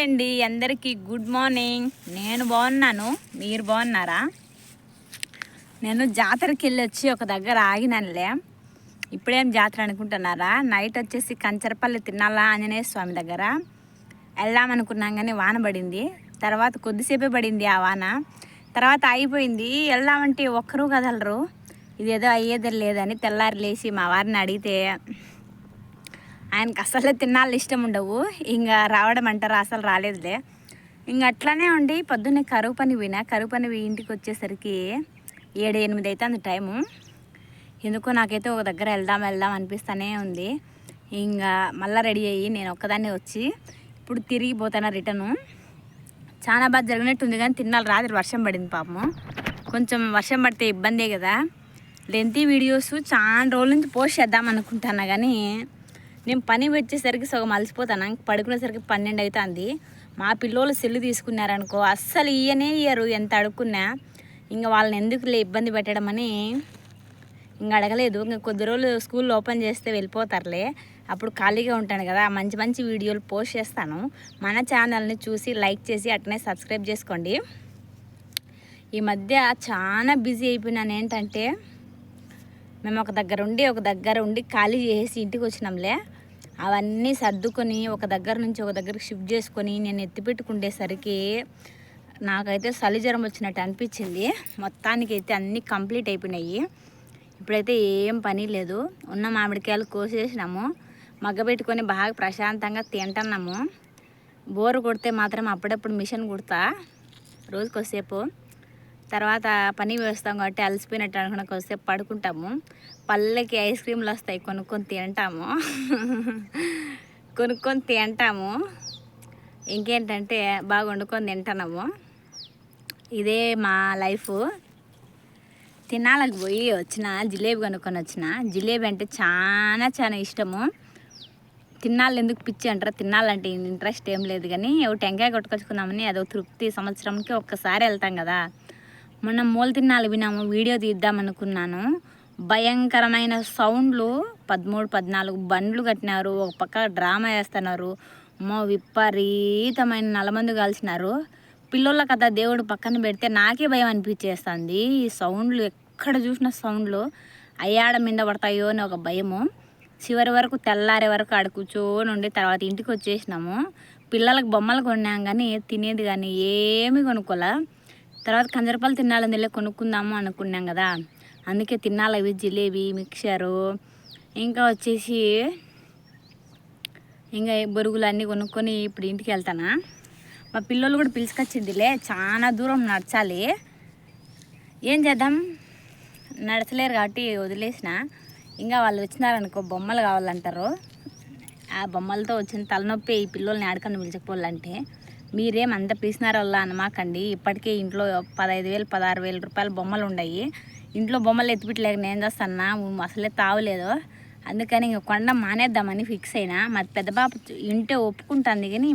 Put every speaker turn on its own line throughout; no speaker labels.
Hi అండి, అందరికీ good morning. నేను బాగున్నాను, మీరు బాగున్నారా? నేను జాతరకి వెళ్ళొచ్చి ఒక దగ్గర ఆగినానులే. ఇప్పుడేం జాతర అనుకుంటున్నారా? నైట్ వచ్చేసి కంచరపల్లి తిన్నాలా ఆంజనేయ స్వామి దగ్గర వెళ్దామనుకున్నాం, కానీ వాన పడింది. తర్వాత కొద్దిసేపే పడింది ఆ వాన, తర్వాత అయిపోయింది. వెళ్దామంటే ఒక్కరూ కదలరు. ఇదేదో అయ్యేది లేదని తెల్లారి లేచి మా వారిని అడిగితే ఆయనకు అసలే తిన్నాళ్ళు ఇష్టం ఉండవు. ఇంకా రావడం అంటారా, అసలు రాలేదులే. ఇంకా అట్లానే ఉండి పొద్దున్నే కరువు పని ఇంటికి వచ్చేసరికి 7-8 అవుతుంది టైము. ఎందుకో నాకైతే ఒక దగ్గర వెళ్దాం అనిపిస్తూనే ఉంది. ఇంకా మళ్ళీ రెడీ అయ్యి నేను ఒక్కదాన్నే వచ్చి ఇప్పుడు తిరిగిపోతాను రిటర్ను. చాలా బాగా జరిగినట్టుంది, కానీ తిన్నాళ్ళు రాత్రి వర్షం పడింది పాపము. కొంచెం వర్షం పడితే ఇబ్బందే కదా. లెంతీ వీడియోస్ చాలా రోజుల నుంచి పోస్ట్ చేద్దాం అనుకుంటున్నా, కానీ నేను పని వచ్చేసరికి సగం అలసిపోతాను. పడుకునేసరికి 12 అవుతుంది. మా పిల్లోళ్ళు సెల్లు తీసుకున్నారనుకో అస్సలు ఇయ్యరు, ఎంత అడుక్కున్నా. ఇంకా వాళ్ళని ఎందుకు ఇబ్బంది పెట్టడం అని ఇంకా అడగలేదు. ఇంకా కొద్ది రోజులు స్కూల్ ఓపెన్ చేస్తే వెళ్ళిపోతారులే, అప్పుడు ఖాళీగా ఉంటాను కదా. మంచి మంచి వీడియోలు పోస్ట్ చేస్తాను. మన ఛానల్ని చూసి లైక్ చేసి అట్నే సబ్స్క్రైబ్ చేసుకోండి. ఈ మధ్య చాలా బిజీ అయిపోయినాను. ఏంటంటే మేము ఒక దగ్గర ఉండి ఖాళీ చేసి ఇంటికి వచ్చినాంలే. అవన్నీ సర్దుకొని ఒక దగ్గర నుంచి ఒక దగ్గరికి షిఫ్ట్ చేసుకొని నేను ఎత్తిపెట్టుకుండేసరికి నాకైతే చలి జ్వరం వచ్చినట్టు అనిపించింది. మొత్తానికి అయితే అన్నీ కంప్లీట్ అయిపోయినాయి. ఇప్పుడైతే ఏం పని లేదు. ఉన్న మామిడికాయలు కోసేసినాము, మగ్గబెట్టుకొని బాగా ప్రశాంతంగా తింటున్నాము. బోరు కొడితే మాత్రం అప్పుడప్పుడు మిషన్ కుడతా రోజుకోసేపు. తర్వాత పని వేస్తాం కాబట్టి అలసిపోయినట్టు అనుకున్న కొద్దిసేపు పడుకుంటాము. పల్లెకి ఐస్ క్రీమ్లు వస్తాయి, కొనుక్కొని తింటాము. ఇంకేంటంటే బాగా వండుకొని తింటున్నాము. ఇదే మా లైఫ్. తినాలకు పోయి జిలేబీ కొనుక్కొని వచ్చిన. జిలేబీ అంటే చాలా చాలా ఇష్టము. తిన్నాళ్ళు ఎందుకు పిచ్చి అంటారా? తినాలంటే ఇంట్రెస్ట్ ఏం లేదు, కానీ టెంకాయ కొట్టుకొచ్చుకుందామని అదో తృప్తి. సంవత్సరంకి ఒక్కసారి వెళ్తాం కదా. మొన్న మూల తిన్నాళ్ళు వినాము, వీడియో తీద్దామనుకున్నాను. భయంకరమైన సౌండ్లు. 13-14 బండ్లు కట్టినారు, ఒక పక్క డ్రామా వేస్తున్నారు. విపరీతమైన నలమందు కాల్చినారు. పిల్లోళ్ళ కదా దేవుడు పక్కన పెడితే నాకే భయం అనిపించేస్తుంది. ఈ సౌండ్లు ఎక్కడ చూసిన సౌండ్లు అయ్యాడ మీద పడతాయో అని ఒక భయము. చివరి వరకు తెల్లారే వరకు ఆడ కూర్చొని ఉండి తర్వాత ఇంటికి వచ్చేసినాము. పిల్లలకు బొమ్మలు కొన్నాం, కానీ తినేది కానీ ఏమీ కొనుక్కోలే. తర్వాత కంజరపల్లి తిన్నాలని వెళ్ళి కొనుక్కుందాము అనుకున్నాం కదా. అందుకే తిన్నాలి అవి జిలేబీ, మిక్చరు, ఇంకా వచ్చేసి ఇంకా బొరుగులు అన్నీ కొనుక్కొని ఇప్పుడు ఇంటికి వెళ్తానా. మా పిల్లలు కూడా పిలుచుకొచ్చిందిలే, చాలా దూరం నడచాలి. ఏం చేద్దాం, నడచలేరు కాబట్టి వదిలేసిన. ఇంకా వాళ్ళు వచ్చినారనుకో బొమ్మలు కావాలంటారు. ఆ బొమ్మలతో వచ్చిన తలనొప్పి ఈ పిల్లల్ని ఆడకని పిలిచకపోవాలంటే. మీరేం అంత పిలిచినారల్లా అనమాకండి. ఇప్పటికే ఇంట్లో 15,000-16,000 రూపాయల బొమ్మలు ఉన్నాయి. ఇంట్లో బొమ్మలు ఎత్తిపెట్టలేక నేను చేస్తాను, అసలే తావలేదు. అందుకని ఇంక కొండ మానేద్దామని ఫిక్స్ అయినా. మరి పెద్ద పాప ఇంటే ఒప్పుకుంటుంది, కానీ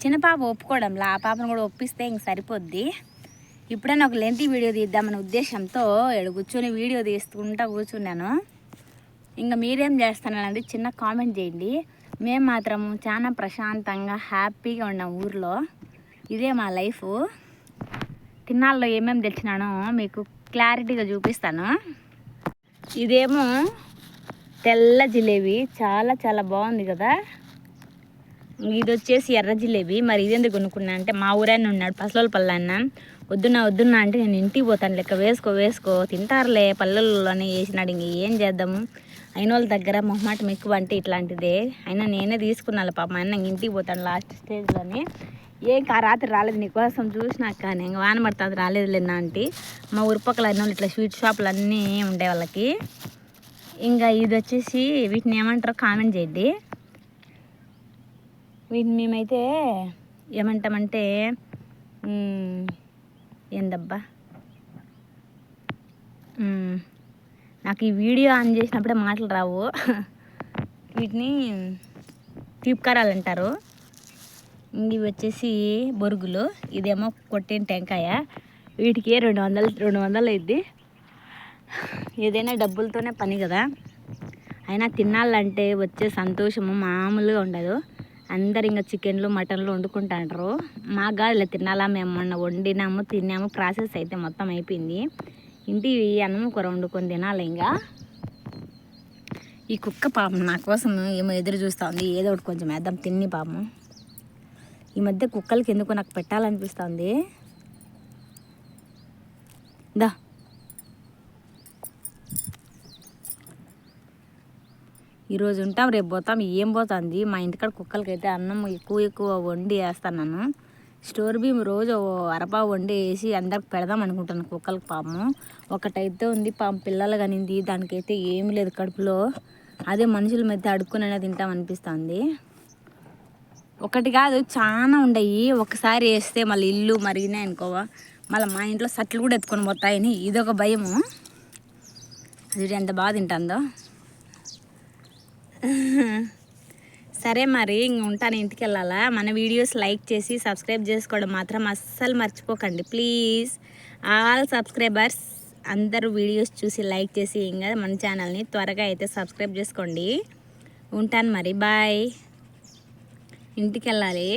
చిన్న పాప ఒప్పుకోవడంలా. ఆ పాపను కూడా ఒప్పిస్తే ఇంక సరిపోద్ది. ఇప్పుడైనా ఒక లెంతీ వీడియో తీద్దామనే ఉద్దేశంతో కూర్చొని వీడియో తీసుకుంటా కూర్చున్నాను. ఇంకా మీరేం చేస్తున్నారంటే చిన్న కామెంట్ చేయండి. మేము మాత్రము చాలా ప్రశాంతంగా హ్యాపీగా ఉన్నాం ఊర్లో. ఇదే మా లైఫ్. తిన్నాళ్ళలో ఏమేమి తెచ్చినానో మీకు క్లారిటీగా చూపిస్తాను. ఇదేమో తెల్ల జిలేబీ, చాలా చాలా బాగుంది కదా. ఇది వచ్చేసి ఎర్ర జిలేబీ. మరి ఇదెందుకు కొనుక్కున్నా అంటే మా ఊరాయన ఉన్నాడు, పసలోపల్లి అన్న. వద్దున్నా అంటే నేను ఇంటికి పోతాను, లెక్క వేసుకో తింటారులే పల్లెల్లోనే వేసినాడు. ఇంక ఏం చేద్దాము, అయిన వాళ్ళ దగ్గర మొహమాటం ఎక్కువ అంటే ఇట్లాంటిదే. అయినా నేనే తీసుకున్నాను పాపం. ఆయన ఇంటికి పోతాను లాస్ట్ స్టేజ్లోని. రాత్రి రాలేదు, నీకోసం చూసినాక కానీ ఇంక వాన పడుతుంది రాలేదులేనా అంటే. మా ఊరి పక్కల అయిన వాళ్ళు ఇట్లా స్వీట్ షాపులు అన్నీ ఉండే వాళ్ళకి. ఇంకా ఇది వచ్చేసి వీటిని ఏమంటారో కామెంట్ చేయండి. వీటిని మేమైతే ఏమంటామంటే ఏందబ్బా, నాకు ఈ వీడియో ఆన్ చేసినప్పుడే మాటలు రావు. వీటిని తీపికారాలు అంటారు. ఇవి వచ్చేసి బొరుగులు. ఇదేమో కొట్టిన టెంకాయ. వీటికి 200 అయింది. ఏదైనా డబ్బులతోనే పని కదా. అయినా తినాలంటే వచ్చే సంతోషము మామూలుగా ఉండదు. అందరు ఇంకా చికెన్లు మటన్లు వండుకుంటాంటారు. మాకు కాదు ఇలా తినాలా, మేము మొన్న వండినాము తిన్నాము, ప్రాసెస్ అయితే మొత్తం అయిపోయింది. ఇంటి అన్నం కూర వండుకొని తినాలి. ఇంకా ఈ కుక్క పాపం నా కోసం ఏమో ఎదురు చూస్తూ ఉంది. ఏదో ఒకటి కొంచెం వేద్దాం తిని పాపం. ఈ మధ్య కుక్కలకి ఎందుకో నాకు పెట్టాలనిపిస్తుంది. దా ఈరోజు ఉంటాం, రేపు పోతాం. ఏం పోతుంది మా ఇంటికాడ కుక్కలకైతే అన్నం ఎక్కువ వండి వేస్తాను. స్టోర్ బియ్యం రోజు అరపావు వండి వేసి అందరికి పెడదాం అనుకుంటాను కుక్కలకి. పాపము ఒకటైతే ఉంది పాపం, పిల్లలు కానింది, దానికైతే ఏమి లేదు కడుపులో. అదే మనుషుల మధ్య అడుక్కునైనా తింటాం అనిపిస్తుంది. ఒకటి కాదు చాలా ఉండయి. ఒకసారి వేస్తే మళ్ళీ ఇల్లు మరిగినాయి అనుకోవా, మళ్ళీ మా ఇంట్లో సట్లు కూడా ఎత్తుకొని పోతాయని ఇదొక భయము. అది ఎంత బాగా తింటుందో. సరే మరి ఇంక ఉంటాను, ఇంటికి వెళ్ళాలా. మన వీడియోస్ లైక్ చేసి సబ్స్క్రైబ్ చేసుకోవడం మాత్రం అస్సలు మర్చిపోకండి ప్లీజ్. ఆల్ సబ్స్క్రైబర్స్ అందరూ వీడియోస్ చూసి లైక్ చేసి ఇంకా మన ఛానల్ని త్వరగా అయితే సబ్స్క్రైబ్ చేసుకోండి. ఉంటాను మరి, బాయ్. ఇంటికి వెళ్ళాలి.